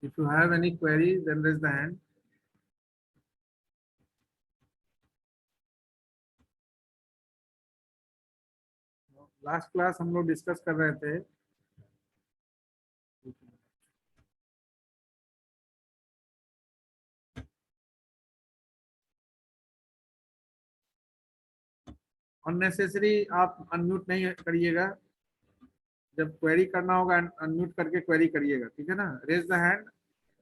If you have any query, then raise the hand. Last class हम लोग discuss कर रहे थे अननेसेसरी आप अनम्यूट नहीं करिएगा, जब क्वेरी करना होगा अनम्यूट करके क्वेरी करिएगा, ठीक है ना। Raise the hand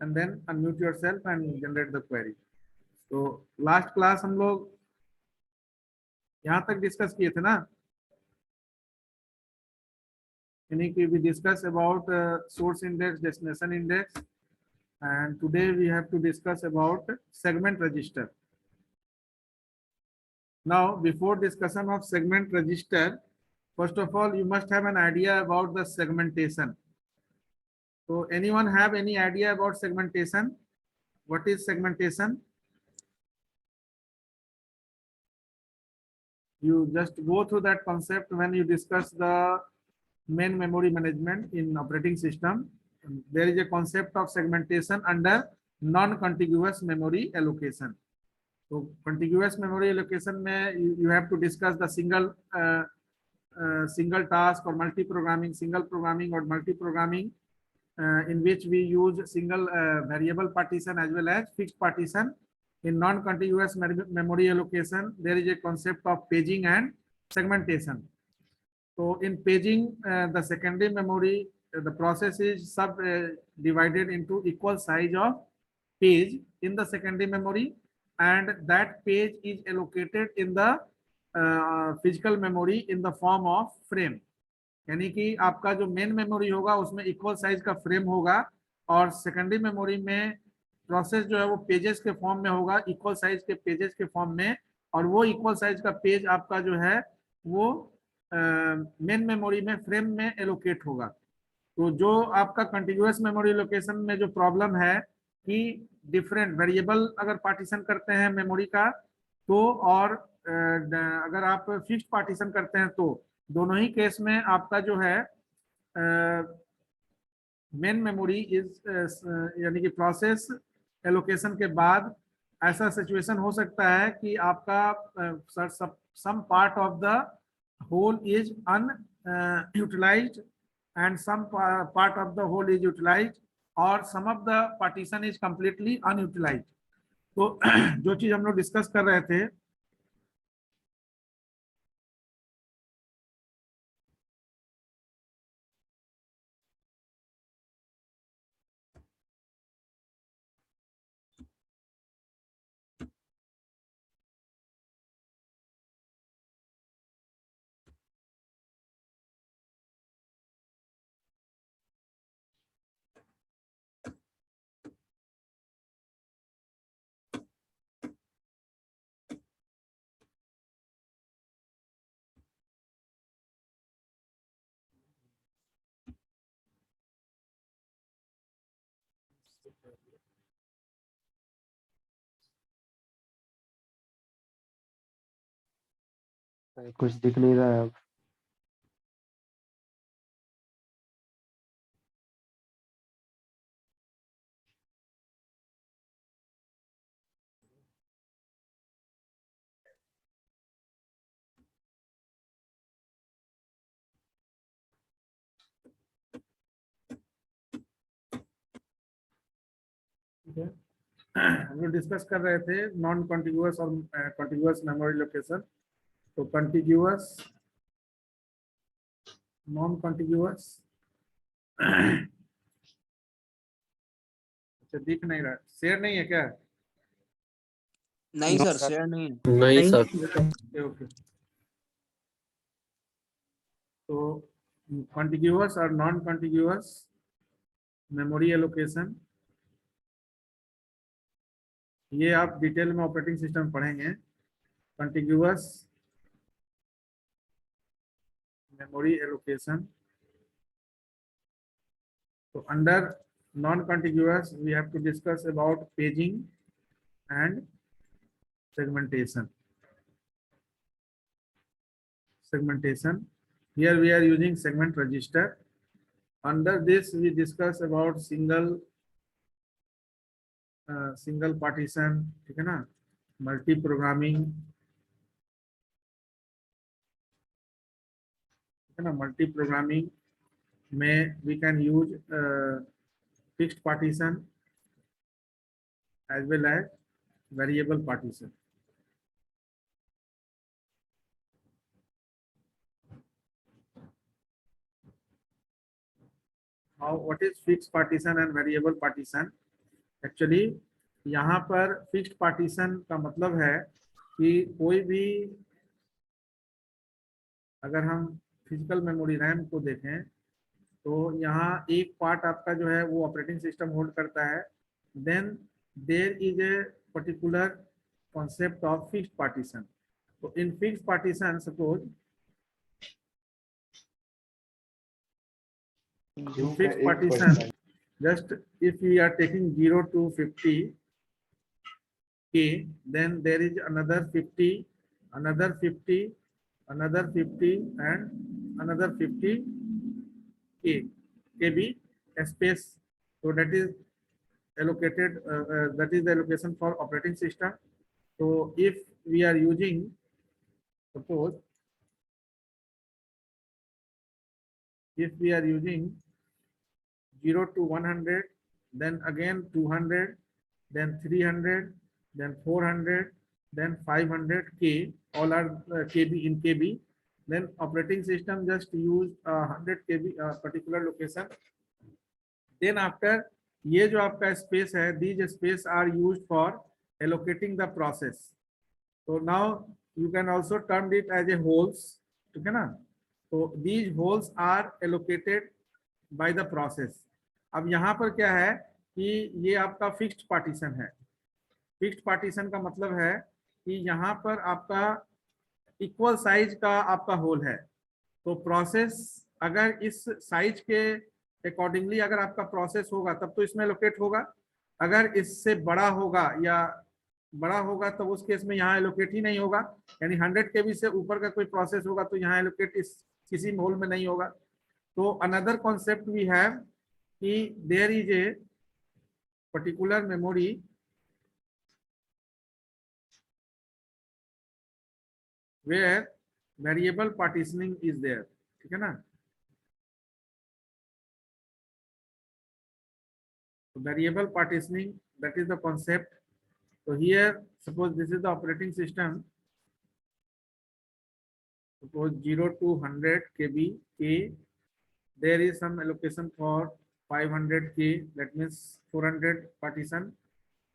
and then unmute yourself and generate the query. तो लास्ट क्लास हम लोग यहाँ तक डिस्कस किए थे ना, यानी कि we discuss about source index, destination index, and today we have to discuss about segment register. Now, before discussion of segment register, first of all, you must have an idea about the segmentation. So, anyone have any idea about segmentation? What is segmentation? You just go through that concept when you discuss the main memory management in operating system. There is a concept of segmentation under non-contiguous memory allocation. So contiguous memory allocation में you have to discuss the single task or multi-programming, single programming or multi-programming, in which we use single variable partition as well as fixed partition. In non-contiguous memory allocation, there is a concept of paging and segmentation. So in paging, the secondary memory, the process is divided into equal size of page in the secondary memory, and that page is allocated in the physical memory in the form of frame. यानी कि आपका जो main memory होगा उसमें equal size का frame होगा, और secondary memory में प्रोसेस जो है वो पेजेस के फॉर्म में होगा, इक्वल साइज के पेजेस के फॉर्म में, और वो इक्वल साइज का पेज आपका जो है वो मेन मेमोरी में फ्रेम में एलोकेट होगा। तो जो आपका कंटिन्यूअस मेमोरी लोकेशन में जो प्रॉब्लम है कि डिफरेंट वेरिएबल अगर पार्टीशन करते हैं मेमोरी का तो, और अगर आप फिक्स्ड पार्टीशन करते हैं तो, दोनों ही केस में आपका जो है मेन मेमोरी इज यानी कि प्रोसेस एलोकेशन के बाद ऐसा सिचुएशन हो सकता है कि आपका some part of the whole is unutilized and some part of the whole is utilized, or some of the partition is completely unutilized. तो जो चीज हम लोग डिस्कस कर रहे थे कुछ दिख नहीं रहा है अब। हम लोग डिस्कस कर रहे थे नॉन कॉन्टिग्यूअस और कॉन्टिग्यूअस मेमोरी लोकेशन। तो कॉन्टिग्यूअस, नॉन कॉन्टिग्यूअस, अच्छा दिख नहीं रहा, शेयर नहीं है क्या? नहीं सर, शेयर नहीं है। नहीं सर। ओके, तो कॉन्टिग्यूअस और नॉन कॉन्टिग्यूअस मेमोरी एलोकेशन, ये आप डिटेल में ऑपरेटिंग सिस्टम पढ़ेंगे। कॉन्टिग्यूअस मेमोरी एलोकेशन, तो under non contiguous we have to discuss about paging and segmentation. Here we are using segment register. Under this we discuss about single single partition, ठीक है ना, multi programming, ठीक है ना, multi programming में we can use fixed partition as well as variable partition. Now, what is fixed partition and variable partition? Actually, यहाँ पर fixed partition का मतलब है कि कोई भी, अगर हम फिजिकल मेमोरी रैम को देखें तो यहाँ एक पार्ट आपका जो है वो ऑपरेटिंग सिस्टम होल्ड करता है, then there is a particular concept of fixed partition. तो in fixed partition suppose fixed partition, just if we are taking 0 to 50 k, then there is another 50, another 50, another 50 and another 50 k kb space. So that is allocated, that is the allocation for operating system. So if we are using, suppose if we are using 0 to 100, then again 200, then 300, then 400, then 500 k, all are kb in kb. Then operating system just use 100 kb particular location. Then after ये जो आपका space है, these space are used for allocating the process. So now you can also term it as a holes, ठीक है ना. तो these holes are allocated by the process. अब यहाँ पर क्या है कि ये आपका फिक्स्ड पार्टीशन है. फिक्स्ड पार्टीशन का मतलब है कि यहाँ पर आपका इक्वल साइज का आपका होल है. तो प्रोसेस अगर इस साइज के अकॉर्डिंगली अगर आपका प्रोसेस होगा तब तो इसमें एलोकेट होगा. अगर इससे बड़ा होगा या बड़ा होगा तो उस केस में यहाँ एलोकेट ही नहीं होगा. यानी 100 kb से ऊपर का कोई प्रोसेस होगा तो यहाँ एलोकेट इस किसी होल में नहीं होगा. तो अनदर कॉन्सेप्ट वी हैव कि there is a particular memory where variable partitioning is there, ठीक है ना. Variable partitioning, that is the concept. So here suppose this is the operating system, suppose 0 to 100 kb k, there is some allocation for 500 k, that means 400 partition,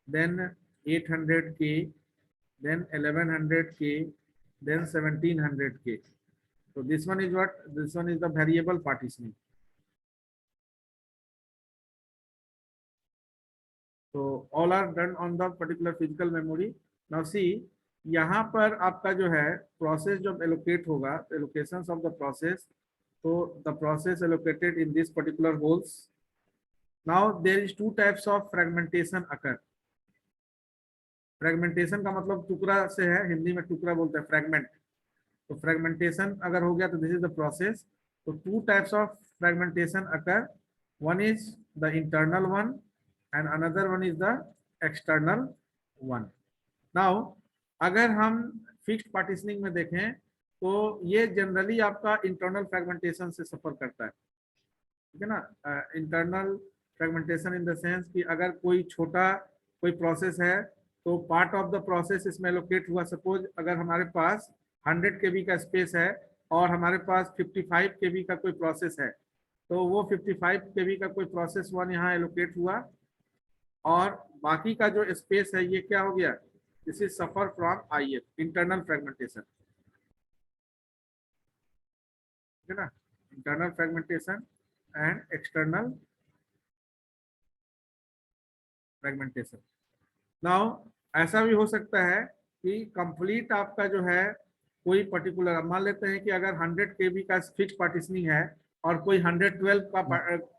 then 800 k, then 1100 k, then 1700 k. So this one is what, this one is the variable partitioning. So all are done on the particular physical memory. Now see, यहाँ पर आपका जो है process जब allocate होगा, allocations of the process, तो the process allocated in this particular holes. Now there is two types of fragmentation occur. Fragmentation का मतलब टुकड़ा से है, हिंदी में टुकड़ा बोलते हैं फ्रेगमेंट. तो फ्रेगमेंटेशन अगर हो गया तो दिस इज द प्रोसेस. तो to types of fragmentation occur. One is the internal one and another one is the external one. Now अगर हम फिक्स्ड पार्टीशनिंग में देखें तो ये जनरली आपका इंटरनल फ्रेगमेंटेशन से सफर करता है, ठीक है ना. Internal fragmentation in the sense कि अगर कोई छोटा कोई प्रोसेस है तो पार्ट ऑफ द प्रोसेस इसमें लोकेट हुआ. सपोज अगर हमारे पास 100 kb का स्पेस है और हमारे पास 55 kb का कोई प्रोसेस है, तो वो 55 kb का कोई प्रोसेस वन यहाँ एलोकेट हुआ और बाकी का जो स्पेस है ये क्या हो गया, this is suffer from IF, internal fragmentation, ठीक है ना. Internal fragmentation and external fragmentation. Now ऐसा भी हो सकता है कि कंप्लीट आपका जो है कोई पर्टिकुलर, मान लेते हैं कि अगर 100 kb का फिक्स पार्टीशनिंग है और कोई 112 का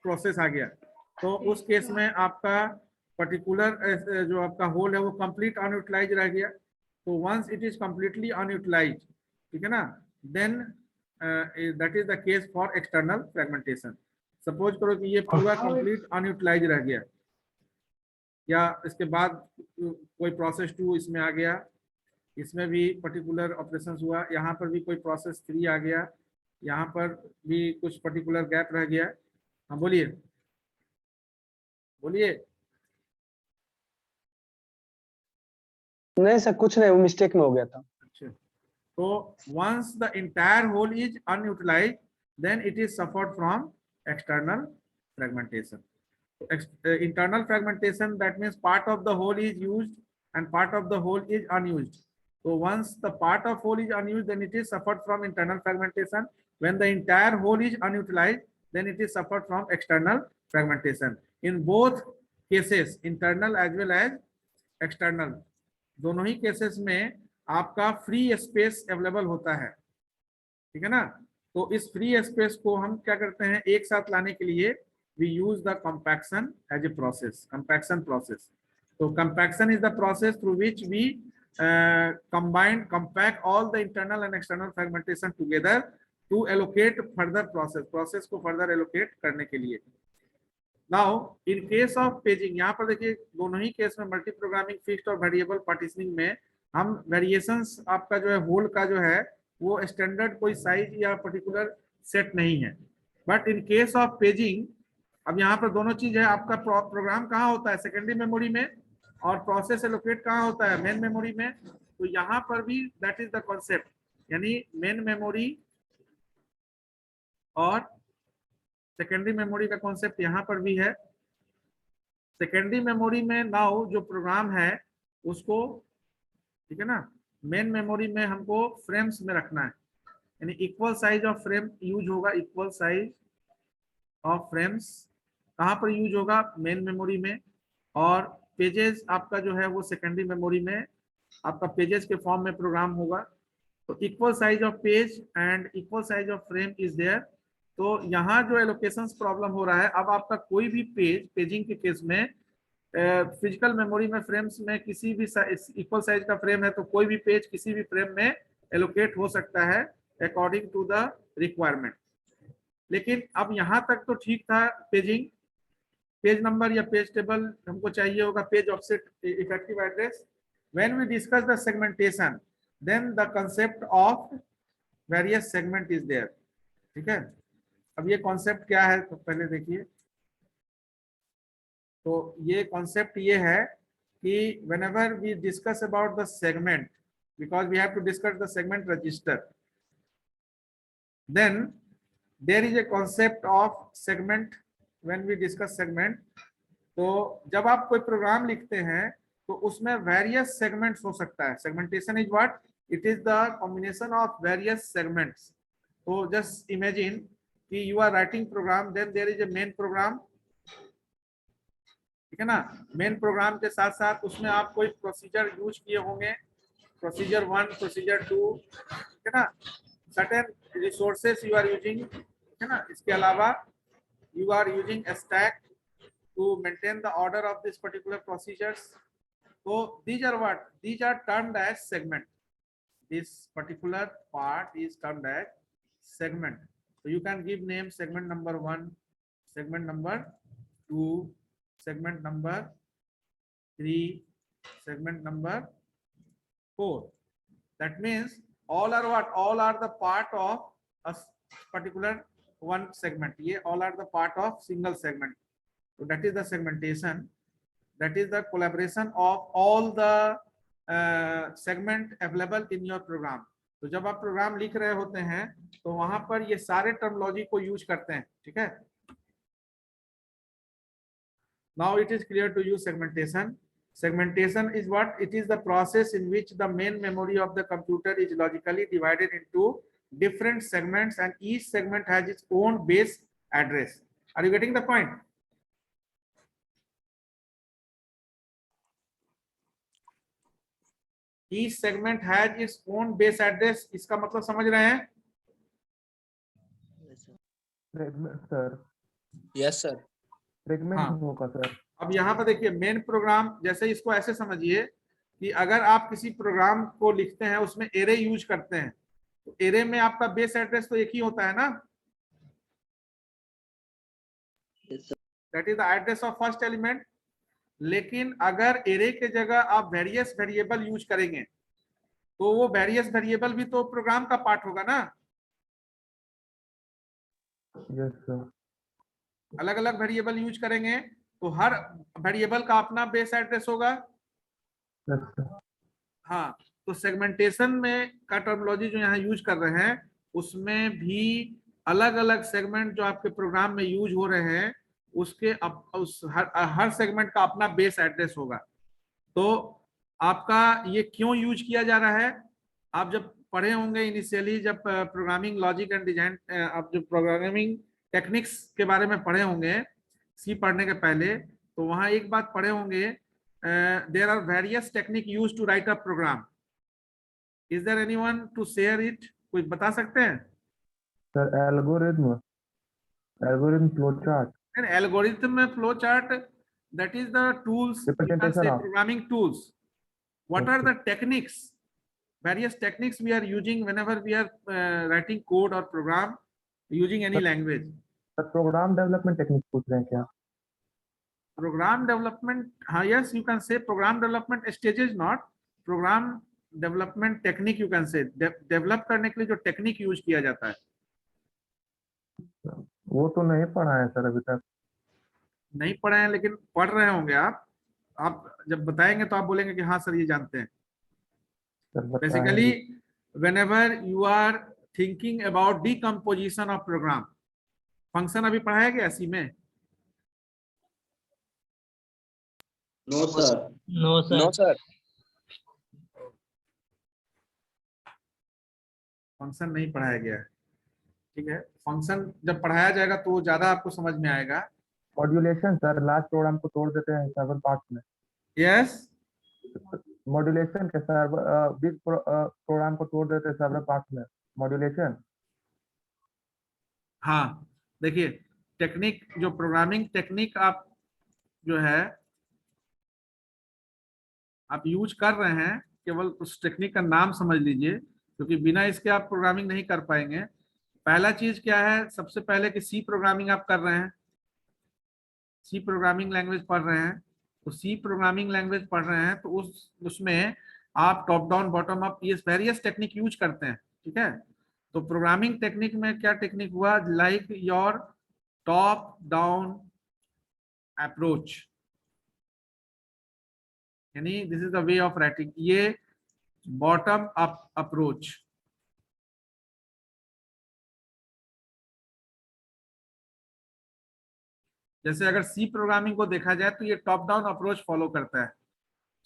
प्रोसेस आ गया, तो उस केस में आपका पर्टिकुलर जो आपका होल है वो कंप्लीट अनयूटिलाइज रह गया. तो once it is completely unutilize, ठीक है ना, then that is the case for external fragmentation. Suppose करो कि ये पूरा कंप्लीट अनयूटिलाइज रह गया, या इसके बाद कोई प्रोसेस 2 इसमें आ गया, इसमें भी पर्टिकुलर ऑपरेशंस हुआ, यहाँ पर भी कोई प्रोसेस 3 आ गया, यहाँ पर भी कुछ पर्टिकुलर गैप रह गया। हाँ बोलिए बोलिए। नहीं सर कुछ नहीं, वो मिस्टेक में हो गया था। अच्छा, तो once the entire whole is unutilized, then it is suffered from external fragmentation. Internal fragmentation, that means part of the whole is used and part of the whole is unused. So once the part of whole is unused, then it is suffered from internal fragmentation. When the entire whole is unutilized, then it is suffered from external fragmentation. In both cases, internal as well as external, दोनों ही cases में आपका free space available होता है, ठीक है ना। तो इस फ्री स्पेस को हम क्या करते हैं, एक साथ लाने के लिए we use the compaction as a process, compaction process. So compaction is the process through which we compact all the internal and external fragmentation together to allocate further process को further allocate करने के लिए। Now in case of paging, यहाँ पर देखिए दोनों ही case में multi programming fixed और वेरिएबल पार्टीशनिंग में हम वेरिएशंस आपका जो है होल का जो है वो स्टैंडर्ड कोई साइज या पर्टिकुलर सेट नहीं है। But in case of paging, अब यहाँ पर दोनों चीज है, आपका प्रोग्राम कहाँ होता है, सेकेंडरी मेमोरी में, और प्रोसेस एलोकेट कहाँ होता है, मेन मेमोरी में। तो यहाँ पर भी दैट इज द कॉन्सेप्ट, यानी मेन मेमोरी और सेकेंडरी मेमोरी का कॉन्सेप्ट यहाँ पर भी है। सेकेंडरी मेमोरी में नाउ जो प्रोग्राम है उसको, ठीक है ना, मेन मेमोरी में हमको फ्रेम्स में रखना है, यानी equal size of frame use होगा। इक्वल साइज ऑफ फ्रेम्स कहाँ पर यूज होगा, मेन मेमोरी में, और पेजेस आपका जो है वो सेकेंडरी मेमोरी में आपका पेजेस के फॉर्म में प्रोग्राम होगा। तो equal size of page and equal size of frame is there. तो यहाँ जो एलोकेशंस प्रॉब्लम हो रहा है, अब आपका कोई भी पेजिंग के केस में फिजिकल मेमोरी में फ्रेम्स में किसी भी इक्वल साइज का फ्रेम है तो कोई भी पेज किसी भी फ्रेम में एलोकेट हो सकता है अकॉर्डिंग टू द रिक्वायरमेंट। लेकिन अब यहाँ तक तो ठीक था पेजिंग, पेज नंबर या पेज टेबल हमको चाहिए होगा, page offset effective address. When we discuss the segmentation, then the concept of various segment is there, ठीक है। अब ये कॉन्सेप्ट क्या है तो पहले देखिए। तो ये कॉन्सेप्ट ये है कि whenever we discuss about the segment, because we have to discuss the segment register, then there is a concept of segment when we discuss segment। तो जब आप कोई प्रोग्राम लिखते हैं तो उसमें वेरियस सेगमेंट्स हो सकता है। Segmentation is what, it is the combination of various segments. तो जस्ट इमेजिन कि you are writing program, then there is a main program, ठीक है ना। मेन प्रोग्राम के साथ साथ उसमें आप कोई प्रोसीजर यूज किए होंगे, प्रोसीजर 1, प्रोसीजर 2, ठीक है ना। Certain resources you are using, ठीक है ना। इसके अलावा you are using stack to maintain the order of this particular procedures. तो these are what, these are termed as segment. This particular part is termed as segment. So you can give name segment number 1, segment number 2, segment number 3, segment number 4. That means all are what, all are the part of a particular one segment. ये all are the part of single segment. So that is the segmentation. That is the collaboration of all the segment available in your program. तो जब आप programme लिख रहे होते हैं तो वहां पर ये सारे टर्मिनोलॉजी को यूज करते हैं, ठीक है। Now it is clear to you segmentation. Segmentation is what? It is the process in which the main memory of the computer is logically divided into different segments and each segment has its own base address. Are you getting the point? Each segment has its own base address. इसका मतलब समझ रहे हैं? Sir yes sir. Fragment हाँ। होगा sir. अब यहाँ पर देखिए मेन प्रोग्राम, जैसे इसको ऐसे समझिए कि अगर आप किसी प्रोग्राम को लिखते हैं उसमें एरे यूज करते हैं, तो एरे में आपका बेस एड्रेस तो एक ही होता है ना, yes sir. That is the address of first element. लेकिन अगर एरे के जगह आप वेरियस वेरिएबल यूज करेंगे तो वो वेरियस वेरिएबल भी तो प्रोग्राम का पार्ट होगा ना। Yes sir. अलग अलग वेरिएबल यूज करेंगे तो हर वेरिएबल का अपना बेस एड्रेस होगा। Yes sir. हाँ, तो सेगमेंटेशन में का टर्मिनोलॉजी जो यहाँ यूज कर रहे हैं उसमें भी अलग अलग सेगमेंट जो आपके प्रोग्राम में यूज हो रहे हैं उसके उस हर सेगमेंट का अपना बेस एड्रेस होगा। तो आपका ये क्यों यूज किया जा रहा है, आप जब पढ़े होंगे इनिशियली, जब प्रोग्रामिंग लॉजिक एंड डिजाइन, आप जो प्रोग्रामिंग टेक्निक्स के बारे में पढ़े होंगे सी पढ़ने के पहले, तो वहां एक बात पढ़े होंगे, there are various technique use to write a program. Is there anyone to share it? कोई बता सकते हैं? Sir algorithm, algorithm flow chart, algorithm में flow chart, that is the tools, you can representation से of. Programming tools. What are the techniques, various techniques we are using whenever we are writing code or program using any language? Sir program development technique पूछ रहे हैं क्या? Program development, yes, you can say program development stages, not program development technique, you can say develop करने के लिए जो technique use किया जाता है। वो तो नहीं पढ़ा है सर अभी तक। नहीं पढ़े हैं लेकिन पढ़ रहे होंगे आप जब बताएंगे तो आप बोलेंगे कि हाँ सर ये जानते हैं। सर बताएं। Basically, whenever you are thinking about decomposition of program, function अभी पढ़ाया गया सी में? No sir. No no sir. Function नहीं पढ़ाया गया है, ठीक है। फंक्शन जब पढ़ाया जाएगा तो वो ज्यादा आपको समझ में आएगा। मॉड्यूलेशन सर, लास्ट प्रोग्राम को तोड़ देते हैं सर्वर पार्ट में। यस, मॉड्यूलेशन के सर्वर बिग प्रोग्राम को तोड़ देते हैं सर्वर पार्ट में, मॉड्यूलेशन। हाँ, देखिए टेक्निक, जो प्रोग्रामिंग टेक्निक आप जो है आप यूज कर रहे हैं, केवल उस टेक्निक का नाम समझ लीजिए, क्योंकि बिना इसके आप प्रोग्रामिंग नहीं कर पाएंगे। पहला चीज क्या है, सबसे पहले कि सी प्रोग्रामिंग आप कर रहे हैं, सी प्रोग्रामिंग लैंग्वेज पढ़ रहे हैं, तो सी प्रोग्रामिंग लैंग्वेज पढ़ रहे हैं तो उसमें आप टॉप डाउन बॉटम अप ये वेरियस टेक्निक यूज करते हैं, ठीक है। तो प्रोग्रामिंग टेक्निक में क्या टेक्निक हुआ, like your top down approach, यानी this is the way of writing, ये बॉटम अप अप्रोच। जैसे अगर सी प्रोग्रामिंग को देखा जाए तो ये टॉप डाउन अप्रोच फॉलो करता है।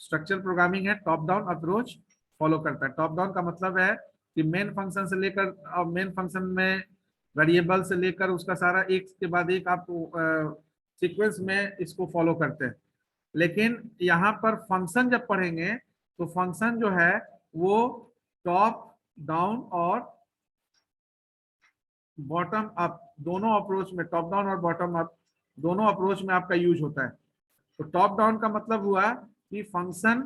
स्ट्रक्चर प्रोग्रामिंग है, टॉप डाउन अप्रोच फॉलो करता है। टॉप डाउन का मतलब है कि मेन फंक्शन से लेकर, मेन फंक्शन में वेरिएबल से लेकर उसका सारा एक के बाद एक आप सीक्वेंस में इसको फॉलो करते हैं। लेकिन यहाँ पर फंक्शन जब पढ़ेंगे तो फंक्शन जो है वो टॉप डाउन और बॉटम अप दोनों अप्रोच में, टॉप डाउन और बॉटम अप दोनों अप्रोच में आपका यूज होता है। तो टॉप डाउन का मतलब हुआ कि function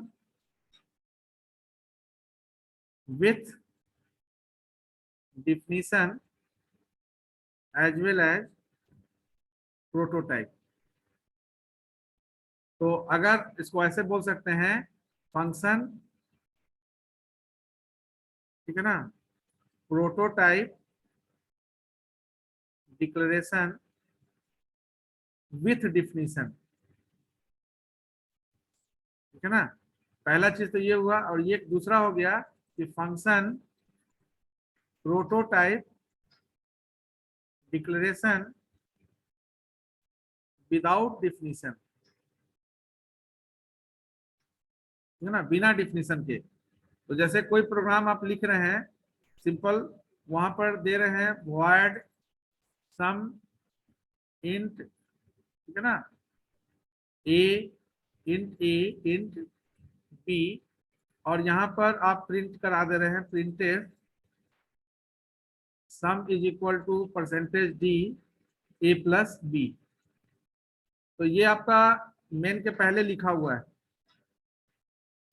with definition as well as prototype. तो अगर इसको ऐसे बोल सकते हैं, फंक्शन, ठीक है ना, प्रोटोटाइप डिक्लेरेशन विथ डिफिनीशन, ठीक है ना। पहला चीज तो ये हुआ, और ये दूसरा हो गया कि function prototype declaration without definition, ठीक है ना, बिना डिफिनीशन के। तो जैसे कोई प्रोग्राम आप लिख रहे हैं सिंपल, वहां पर दे रहे हैं void सम इंट, ठीक है ना, a int b, और यहाँ पर आप प्रिंट करा दे रहे हैं printed sum is equal to %d a plus b। तो ये आपका मेन के पहले लिखा हुआ है।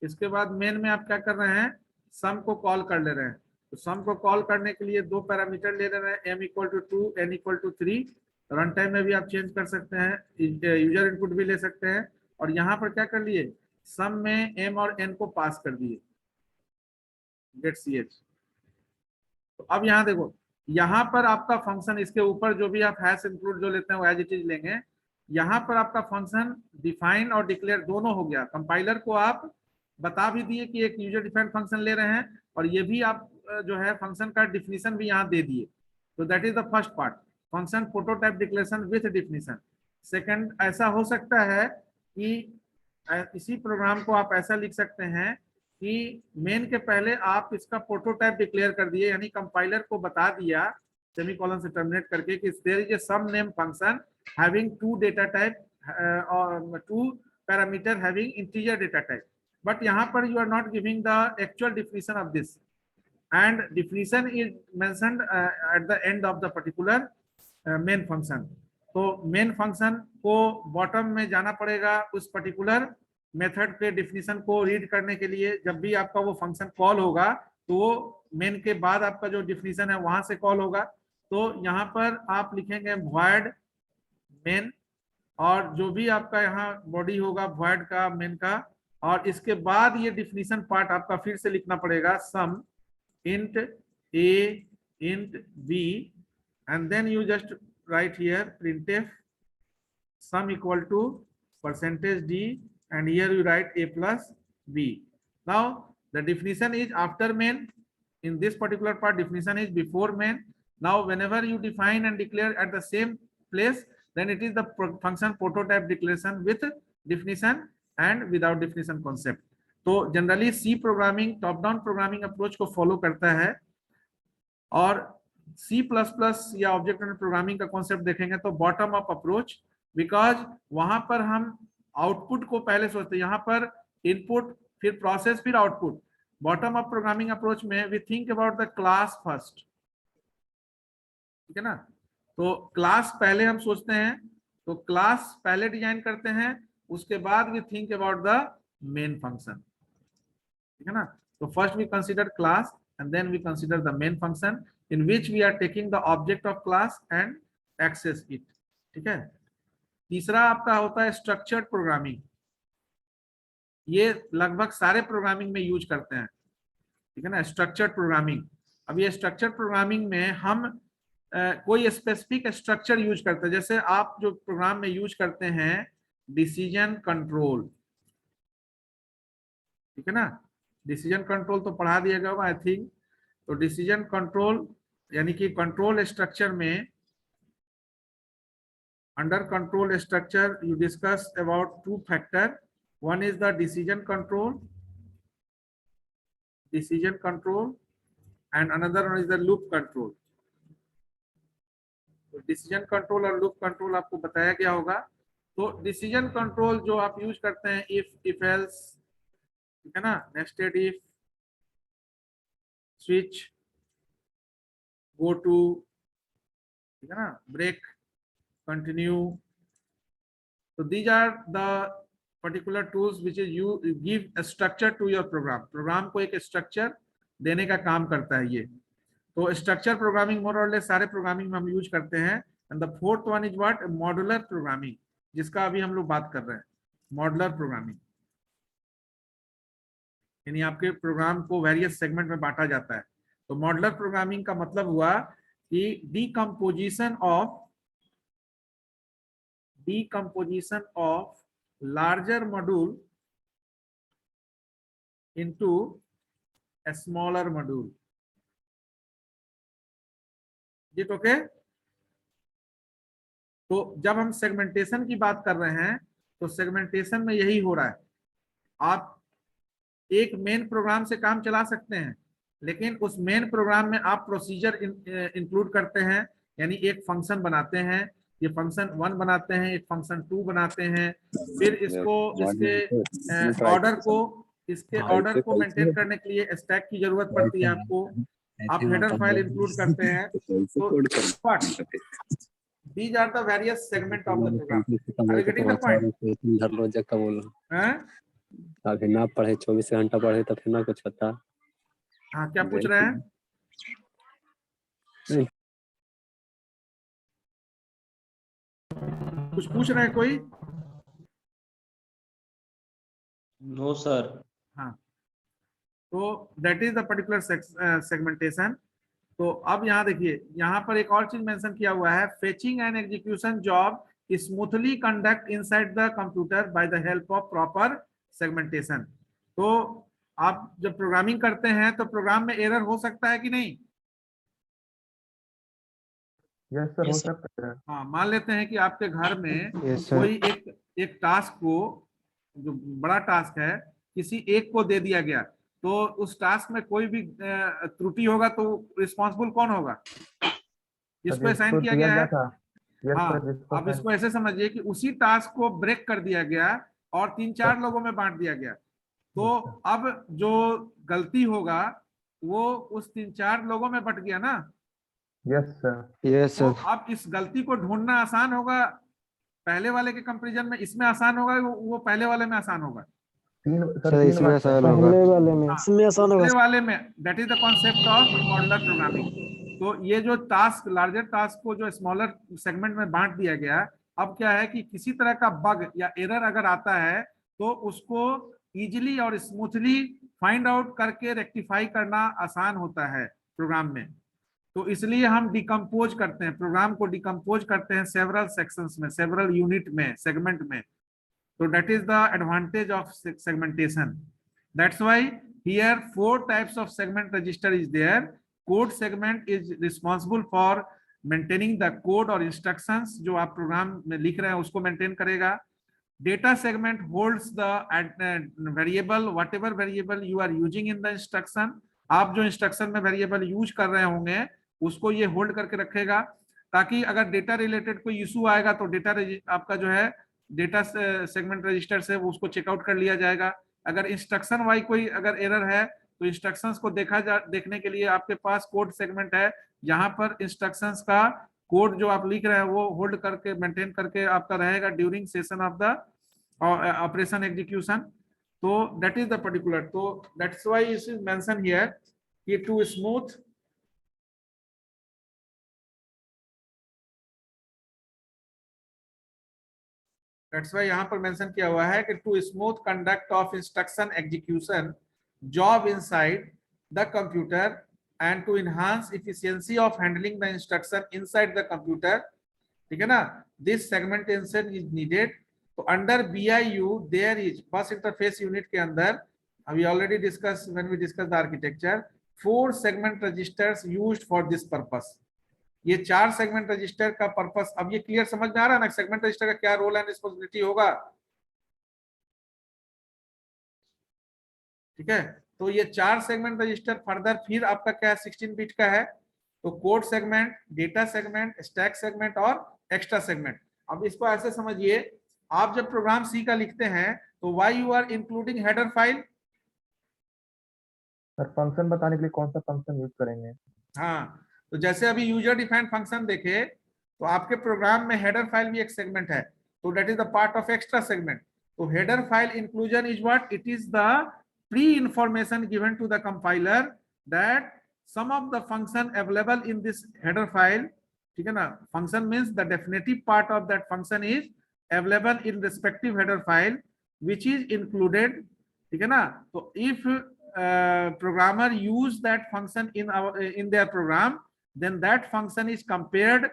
इसके बाद मेन में आप क्या कर रहे हैं, सम को कॉल कर ले रहे हैं। तो सम को कॉल करने के लिए दो पैरामीटर ले रहे हैं, m equal to 2 n equal to 3। Run time में भी आप चेंज कर सकते हैं, यूजर इनपुट भी ले सकते हैं, और यहाँ पर क्या कर लिए, सम में m और n को पास कर दिए, गेट ch। तो अब यहाँ देखो, यहाँ पर आपका फंक्शन, इसके ऊपर जो भी आप हैश इंक्लूड जो लेते हैं वो एज इट इज लेंगे। यहाँ पर आपका फंक्शन डिफाइन और डिक्लेयर दोनों हो गया। कंपाइलर को आप बता भी दिए कि एक यूजर डिफाइंड फंक्शन ले रहे हैं, और ये भी आप जो है फंक्शन का डिफिनीशन भी यहाँ दे दिए। तो that is the first part, function prototype declaration with definition. Second, ऐसा हो सकता है कि इसी प्रोग्राम को आप ऐसा लिख सकते हैं कि मेन के पहले आप इसका प्रोटोटाइप डिक्लेयर कर दिए, यानी कंपाइलर को बता दिया सेमीकोलन से टर्मिनेट करके कि there is a some name function having two data type और two parameter having integer data type, but यहाँ पर you are not giving the actual definition of this, and definition is mentioned at the end of the particular main function. तो main function को bottom में जाना पड़ेगा उस particular method के definition को रीड करने के लिए। जब भी आपका वो फंक्शन कॉल होगा तो वो मेन के बाद आपका जो डिफिनीशन है वहां से कॉल होगा। तो यहाँ पर आप लिखेंगे void मेन, और जो भी आपका यहाँ बॉडी होगा void का मेन का, और इसके बाद ये डिफिनीशन पार्ट आपका फिर से लिखना पड़ेगा, सम int a int b, and then you just write here printf sum equal to percentage d, and here you write a plus b. Now the definition is after main. In this particular part, definition is before main. Now whenever you define and declare at the same place, then it is the function prototype declaration with definition and without definition concept. तो generally C programming top down programming approach को follow करता है, और C plus plus या object oriented programming का concept देखेंगे तो bottom up approach, because वहां पर हम आउटपुट को पहले सोचते हैं, यहाँ पर इनपुट फिर प्रोसेस फिर output. Bottom up programming approach में we think about the class first, ठीक है ना। तो क्लास पहले हम सोचते हैं, तो क्लास पहले डिजाइन करते हैं, उसके बाद we think about the main function, ठीक है ना। तो first we consider class and then we consider the main function in which we are taking the object of class and access it, ठीक है। तीसरा आपका होता है स्ट्रक्चर्ड प्रोग्रामिंग, ये लगभग सारे प्रोग्रामिंग में यूज करते हैं, ठीक है ना, स्ट्रक्चर्ड प्रोग्रामिंग। अब ये स्ट्रक्चर्ड प्रोग्रामिंग में हम कोई स्पेसिफिक स्ट्रक्चर यूज करते हैं, जैसे आप जो प्रोग्राम में यूज करते हैं डिसीजन कंट्रोल, ठीक है ना। डिसीजन कंट्रोल तो पढ़ा दिया गया होगा आई थिंक। तो डिसीजन कंट्रोल यानी कि कंट्रोल स्ट्रक्चर में, under control structure you discuss about two factor, one is the decision control and another one is the loop control. तो डिसीजन कंट्रोल और लूप कंट्रोल आपको बताया गया होगा। तो डिसीजन कंट्रोल जो आप यूज करते हैं इफ एल्स, ठीक है ना, nested if, switch, go to, ठीक है ना, ब्रेक, कंटिन्यू। तो these are the particular tools which is you give a structure to your program. Program को एक स्ट्रक्चर देने का काम करता है ये। तो स्ट्रक्चर प्रोग्रामिंग मोर और लेस सारे प्रोग्रामिंग में हम यूज करते हैं। And the fourth one is what, modular programming, जिसका अभी हम लोग बात कर रहे हैं, मॉड्यूलर प्रोग्रामिंग। यानी आपके प्रोग्राम को वेरियस सेगमेंट में बांटा जाता है। तो मॉड्यूलर प्रोग्रामिंग का मतलब हुआ कि decomposition of larger module into a smaller module, जी ओके। तो जब हम सेगमेंटेशन की बात कर रहे हैं तो सेगमेंटेशन में यही हो रहा है, आप एक मेन प्रोग्राम से काम चला सकते हैं, लेकिन उस मेन प्रोग्राम में आप प्रोसीजर इंक्लूड करते हैं, यानी एक फंक्शन बनाते हैं, ये फंक्शन 1 बनाते हैं, एक फंक्शन 2 बनाते हैं, फिर इसको इसके ऑर्डर को मेंटेन करने के लिए स्टैक की जरूरत पड़ती है आपको, आप हेडर फाइल इंक्लूड करते हैं। तो these are the various segment of the program. Are you getting the point? हैं? अभी ना पढ़े 24 घंटा पढ़े तो फिर ना कुछ होता। हाँ, क्या पूछ रहे हैं? कुछ पूछ रहे हैं कोई? No, sir. हाँ, तो that is the particular segmentation. तो अब यहाँ देखिए, यहाँ पर एक और चीज मेंशन किया हुआ है, fetching and execution job smoothly conduct inside the computer by the help of proper segmentation. तो आप जब प्रोग्रामिंग करते हैं तो प्रोग्राम में एरर हो सकता है कि नहीं? यस सर, हो Yes, sir. सकता है। हाँ, मान लेते हैं कि आपके घर में Yes, sir. कोई एक टास्क को, जो बड़ा टास्क है, किसी एक को दे दिया गया, तो उस टास्क में कोई भी त्रुटि होगा तो रिस्पॉन्सिबल कौन होगा? जिसको असाइन किया गया है। था। यस हाँ, सर, जिसको अब इसको ऐसे समझिए कि उसी टास्क को ब्रेक कर दिया गया और 3-4 लोगों में बांट दिया गया, तो अब जो गलती होगा वो उस 3-4 लोगों में बट गया ना। Yes sir. Yes, तो sir. अब इस गलती को ढूंढना आसान होगा पहले वाले के कंपैरिजन में, इसमें आसान होगा, वो पहले वाले में आसान होगा। सर इसमें आसान होगा। पहले वाले में हाँ, इसमें आसान होगा। पहले वाले में, that is the concept of modular programming. तो ये जो टास्क, लार्जर टास्क को जो स्मॉलर सेगमेंट में बांट दिया गया, अब क्या है कि किसी तरह का बग या एरर अगर आता है तो उसको इजीली और स्मूथली फाइंड आउट करके रेक्टिफाई करना आसान होता है प्रोग्राम में। तो इसलिए हम डिकम्पोज करते हैं, प्रोग्राम को डिकम्पोज करते हैं सेवरल सेक्शंस में, सेवरल यूनिट में, सेगमेंट में। So that is the advantage of segmentation. That's why here 4 types of segment register is there. Code segment is responsible for maintaining the code or instructions जो आप programme में लिख रहे हैं उसको मेंटेन करेगा। Data segment holds the variable, whatever variable you are using in the instruction. आप जो इंस्ट्रक्शन में वेरिएबल यूज कर रहे होंगे उसको ये होल्ड करके रखेगा, ताकि अगर डेटा रिलेटेड कोई इशू आएगा तो डेटा आपका जो है डेटा सेगमेंट रजिस्टर से वो उसको चेकआउट कर लिया जाएगा। अगर इंस्ट्रक्शन वाइज कोई अगर एरर है तो इंस्ट्रक्शंस को देखने के लिए आपके पास कोड सेगमेंट है, जहां पर इंस्ट्रक्शंस का कोड जो आप लिख रहे हैं वो होल्ड करके मेंटेन करके आपका रहेगा during session of the operation execution. तो दैट इज द पर्टिकुलर, तो that's why it is mention here कि टू स्मूथ That's why यहाँ पर मेंशन किया हुआ है कि to smooth conduct of instruction execution job inside the computer and to enhance efficiency of handling the instruction inside the computer, ठीक है ना, दिस सेगमेंटेशन इज नीडेड। तो under BIU there is bus interface unit के अंदर, we already discuss when we discuss the architecture, 4 segment registers used for this purpose. ये 4 segment register का purpose, अब ये क्लियर समझ में आ रहा है ना सेगमेंट रजिस्टर का क्या रोल एंड रिस्पांसिबिलिटी होगा? ठीक है, तो ये 4 सेगमेंट रजिस्टर फर्दर फिर आपका क्या है 16 बिट का है, तो code segment, data segment, stack segment और एक्स्ट्रा सेगमेंट। अब इसको ऐसे समझिए, आप जब प्रोग्राम सी का लिखते हैं तो why you are including header file? Sir function बताने के लिए कौन सा फंक्शन यूज करेंगे? हाँ, तो जैसे अभी यूजर डिफाइंड फंक्शन देखे तो आपके प्रोग्राम में हेडर फाइल भी एक सेगमेंट है, तो that is the part of extra segment. तो header file inclusion is what? It is the pre information given to the compiler that some of the function available in this header file, ठीक है ना, function means the definitive part of that function is available in respective header file which is included, ठीक है ना। तो if programmer use that function in their program, then that function is compared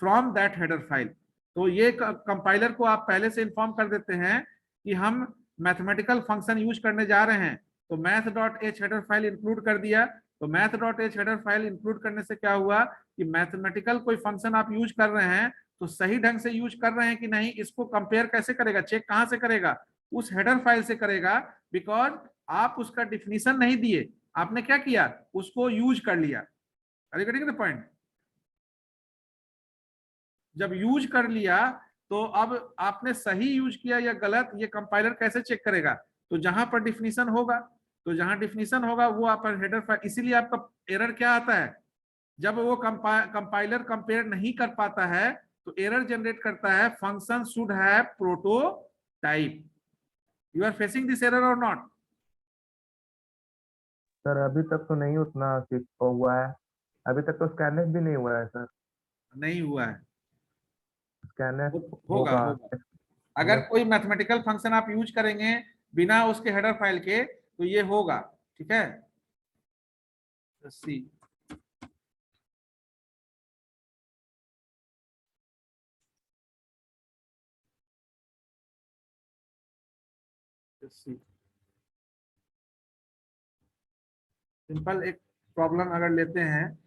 from that header file। तो ये compiler को आप पहले से इन्फॉर्म कर देते हैं कि हम मैथमेटिकल फंक्शन यूज करने जा रहे हैं, तो math.h हेडर फाइल इंक्लूड कर दिया। तो math.h हेडर फाइल इंक्लूड करने से क्या हुआ कि मैथमेटिकल कोई फंक्शन आप यूज कर रहे हैं तो सही ढंग से यूज कर रहे हैं कि नहीं, इसको कंपेयर कैसे करेगा, चेक कहां से करेगा? उस हेडर फाइल से करेगा, बिकॉज आप उसका डिफिनीशन नहीं दिए, आपने क्या किया, उसको यूज कर लिया। Are you getting the point? जब यूज कर लिया तो अब आपने सही यूज किया या गलत, ये कंपाइलर कैसे चेक करेगा? तो जहां पर डिफिनीशन होगा, तो जहां डिफिनीशन होगा वो आप हेडर फाइल, इसीलिए आपका एरर क्या आता है, जब वो कंपाइलर कंपेयर नहीं कर पाता है तो एरर जनरेट करता है, function should have prototype. You are facing this error और नॉट? सर अभी तक तो नहीं उतना हुआ है, अभी तक तो स्कैनएफ भी नहीं हुआ है सर। नहीं हुआ है, स्कैनएफ होगा। अगर कोई मैथमेटिकल फंक्शन आप यूज करेंगे बिना उसके हेडर फाइल के, तो ये होगा, ठीक है। सी सिंपल एक प्रॉब्लम अगर लेते हैं,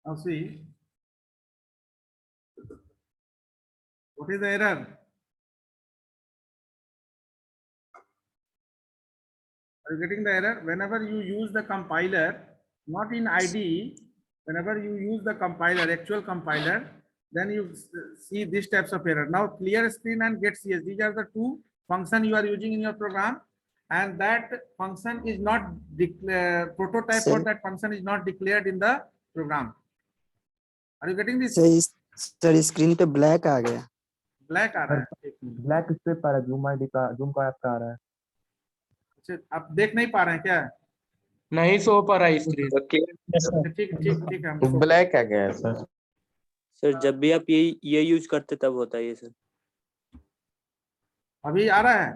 now see what is the error. Are you getting the error? Whenever you use the compiler, not in IDE, whenever you use the compiler, actual compiler, then you see these types of error. Now clear screen and get CS, these are the two function you are using in your program, and that function is not prototype for that function is not declared in the program. Are you getting this? Sir screen पे black आ गया। Black आ रहा है, एक minute. Black strip आ रहा है, zoom का आपका आ रहा है। अच्छा, आप देख नहीं पा रहे हैं क्या? नहीं सो पा रहा स्क्रीन। ठीक ठीक ठीक है, हम show ब्लैक आ गया है सर। सर जब भी आप ये यूज करते तब होता है ये सर। अभी आ रहा है,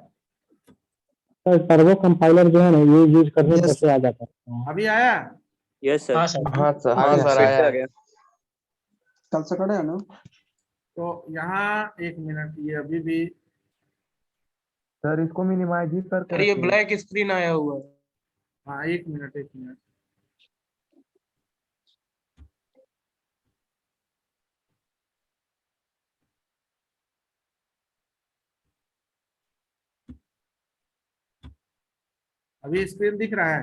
सर सर्वो कंपाइलर जो है ना ये यूज करने से कैसे आ जाता है? अभी आया। Yes sir. हाँ सर फिर आया। आ गया। कल से खड़े हैं ना। तो यहाँ एक मिनट, ये अभी भी सर इसको मिनिमाइज ही करके अरे ये रखिए। ब्लैक स्क्रीन आया हुआ है। हाँ, एक मिनट एक मिनट। अभी स्क्रीन दिख रहा है,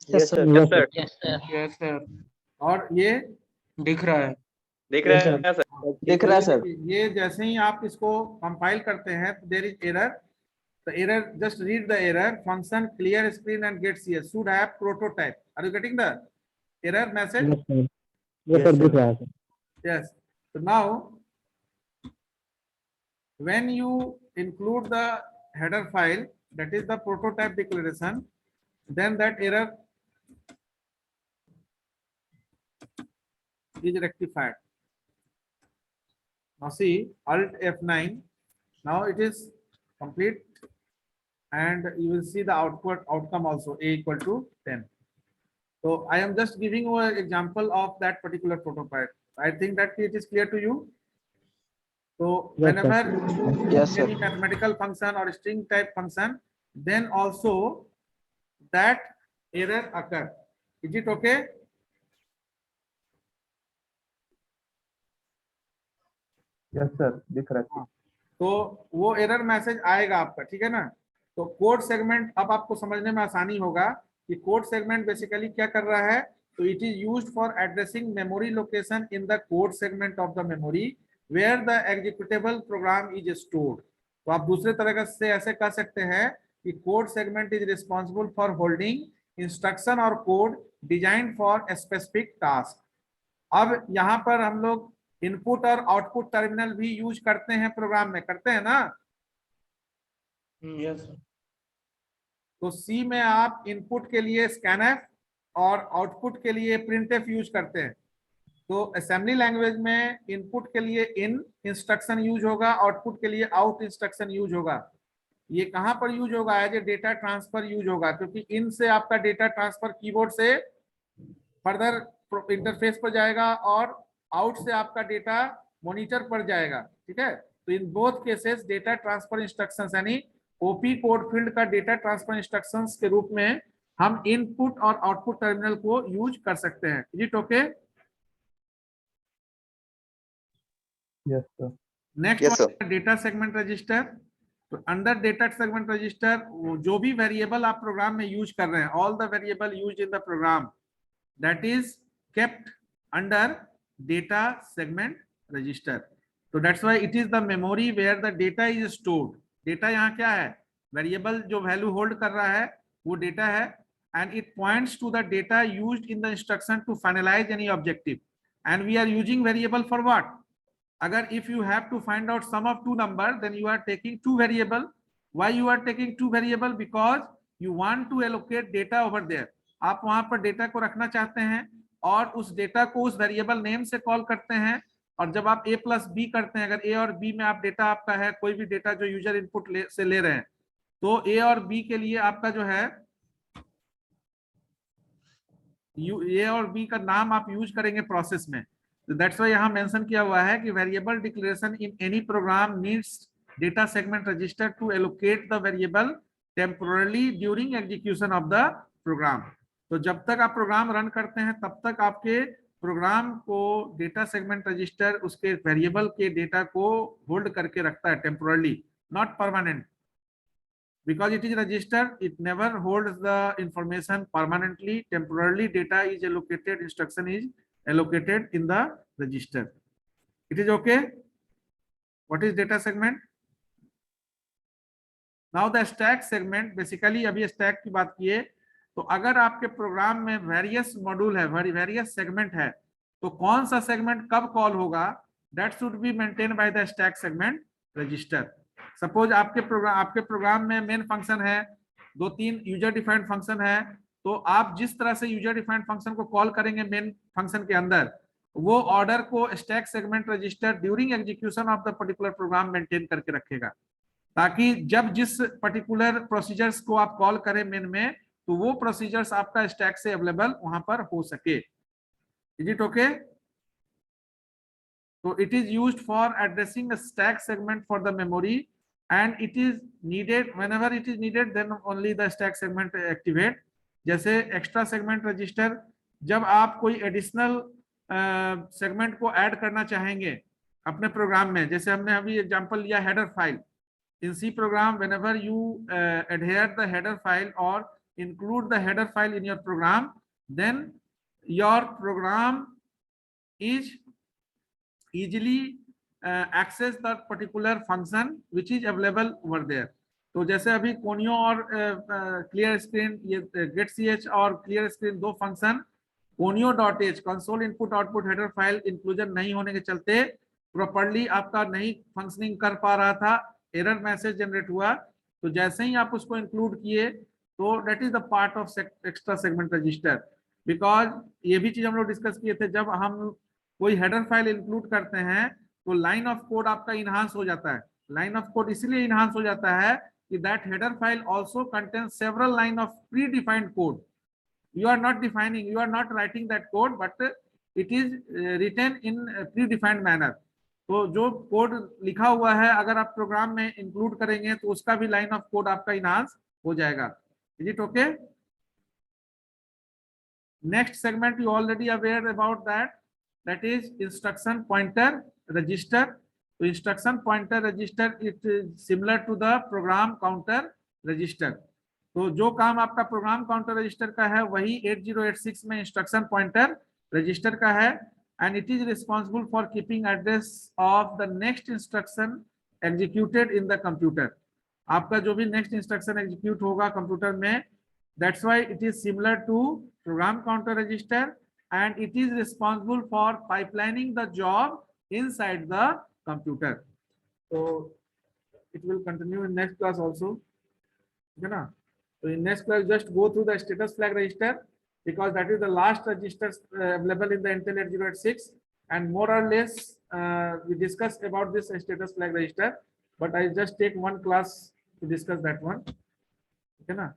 yes sir. Yes sir. Yes sir और ये दिख रहा है। देख रहे हैं सर। दिख रहा है सर। ये जैसे ही आप इसको कंपाइल करते हैं तो there is error. The error, just read the error. Function clear screen and get CS should have prototype. Are you getting the error message? Yes sir, ये सर दिख रहा है sir. Yes. So now, when you include the header file, that is the prototype declaration, then that error is rectified. Now see, Alt F9. Now it is complete. And you will see the outcome also, A equal to 10. So I am just giving you an example of that particular prototype. I think that it is clear to you. So Yes, sir. whenever Yes, sir. any mathematical function or string type function, then also that error occur. Is it okay? Yes sir दिख रहा है। तो वो error message आएगा आपका, ठीक है ना। तो कोड सेगमेंट अब आपको समझने में आसानी होगा कि कोड सेगमेंट बेसिकली क्या कर रहा है। तो it is used for addressing memory location in the code segment of the memory where the executable program is stored. तो आप दूसरे तरह से ऐसे कह सकते हैं कि code segment is responsible for holding instruction और code design for specific task. अब यहाँ पर हम लोग इनपुट और आउटपुट टर्मिनल भी यूज करते हैं प्रोग्राम में, करते हैं ना। Yes sir. तो सी में आप इनपुट के लिए स्कैनफ और आउटपुट के लिए प्रिंटफ यूज करते हैं। तो असेंबली लैंग्वेज में इनपुट के लिए इन इंस्ट्रक्शन यूज होगा, आउटपुट के लिए आउट इंस्ट्रक्शन यूज होगा। ये कहां पर यूज होगा? As a data transfer use होगा, क्योंकि इन से आपका डेटा ट्रांसफर कीबोर्ड से फर्दर इंटरफेस पर जाएगा और आउट से आपका डेटा मॉनिटर पर जाएगा, ठीक है। तो in both cases data transfer instructions यानी ओपी कोड फील्ड का डेटा ट्रांसफर इंस्ट्रक्शंस के रूप में हम इनपुट और आउटपुट टर्मिनल को यूज कर सकते हैं। Is it okay? Yes, sir. Next Yes, sir. Data segment register. तो अंडर डेटा सेगमेंट रजिस्टर जो भी वेरिएबल आप प्रोग्राम में यूज कर रहे हैं, all the variable use in the program that is kept under data segment register. तो that's why it is the memory where the data is stored. Data यहाँ क्या है? वेरिएबल जो वैल्यू होल्ड कर रहा है वो डेटा है, and it points to the data used in the instruction to finalize any objective. And we are using variable for what? अगर if you have to find out sum of two number, then you are taking two variable. Why you are taking two variable? Because you want to allocate data over there. आप वहां पर data को रखना चाहते हैं और उस data को उस वेरिएबल नेम से कॉल करते हैं। और जब आप a प्लस बी करते हैं, अगर a और b में आप डेटा आपका है, कोई भी डेटा जो यूजर इनपुट से ले रहे हैं, तो a और b के लिए आपका जो है a और b का नाम आप यूज करेंगे प्रोसेस में। तो दैट्स व्हाई यहाँ मेंशन किया हुआ है कि variable declaration in any program needs data segment register to allocate the variable temporarily during execution of the program. तो जब तक आप प्रोग्राम रन करते हैं तब तक आपके प्रोग्राम को डेटा सेगमेंट रजिस्टर उसके वेरिएबल के डेटा को होल्ड करके रखता है temporarily, not permanent. Because it is registered, it never holds the information permanently. Temporarily data is allocated, instruction is allocated in the register. It is okay? What is data segment? Now the stack segment, basically अभी stack की बात किए, तो अगर आपके programme में various module है, various segment है, तो कौन सा सेगमेंट कब कॉल होगा, that should be maintained by the stack segment register. Suppose आपके प्रोग्राम में मेन फंक्शन है, 2-3 यूजर डिफाइंड फंक्शन है, तो आप जिस तरह से यूजर डिफाइंड फंक्शन को कॉल करेंगे मेन फंक्शन के अंदर, वो ऑर्डर को stack segment register during execution of the particular program maintain करके रखेगा, ताकि जब जिस पर्टिकुलर प्रोसीजर्स को आप कॉल करें मेन में, तो वो प्रोसीजर्स आपका स्टैक से अवेलेबल वहां पर हो सके। Is it okay? So it is used for addressing a stack segment for the memory, and it is needed whenever it is needed, then only the stack segment activate. जैसे extra segment register, जब आप कोई additional segment को add करना चाहेंगे अपने programme में, जैसे हमने अभी एग्जांपल लिया header file in C program, whenever you adhere the header file or include the header file in your program, then your program is easily access that particular function which is available over there. तो जैसे अभी conio और clear screen, ये gate ch और clear screen दो function, conio dot h console input output header file inclusion नहीं होने के चलते प्रॉपर्ली आपका नहीं फंक्शनिंग कर पा रहा था, एरर मैसेज जनरेट हुआ। तो जैसे ही आप उसको इंक्लूड किए, तो that is the part of extra segment register. Because ये भी चीज हम लोग डिस्कस किए थे, जब हम कोई हेडर फाइल इंक्लूड करते हैं तो लाइन ऑफ कोड आपका इनहांस हो जाता है। लाइन ऑफ कोड इसलिए इनहांस हो जाता है कि that header file also contains several line of pre defined code. You are not defining, you are not writing that code, but it is written in pre defined manner. तो जो code लिखा हुआ है अगर आप प्रोग्राम में include करेंगे तो उसका भी लाइन ऑफ कोड आपका इनहांस हो जाएगा। Is it okay? Next segment you already aware about that, that is instruction pointer register. So instruction pointer register, it is similar to the program counter register. तो जो काम आपका program counter register का है वही 8086 में इंस्ट्रक्शन पॉइंटर रजिस्टर का है, and it is responsible for keeping address of the next instruction executed in the computer. आपका जो भी नेक्स्ट इंस्ट्रक्शन एग्जीक्यूट होगा कंप्यूटर में, that's why it is similar to program counter register, and it is responsible for pipelining the job inside the computer. So it will continue in next class also. Okay na? So in next class just go through the status flag register, because that is the last register available in the Intel 8086, and more or less we discussed about this status flag register, but I just take one class to discuss that one. Okay na?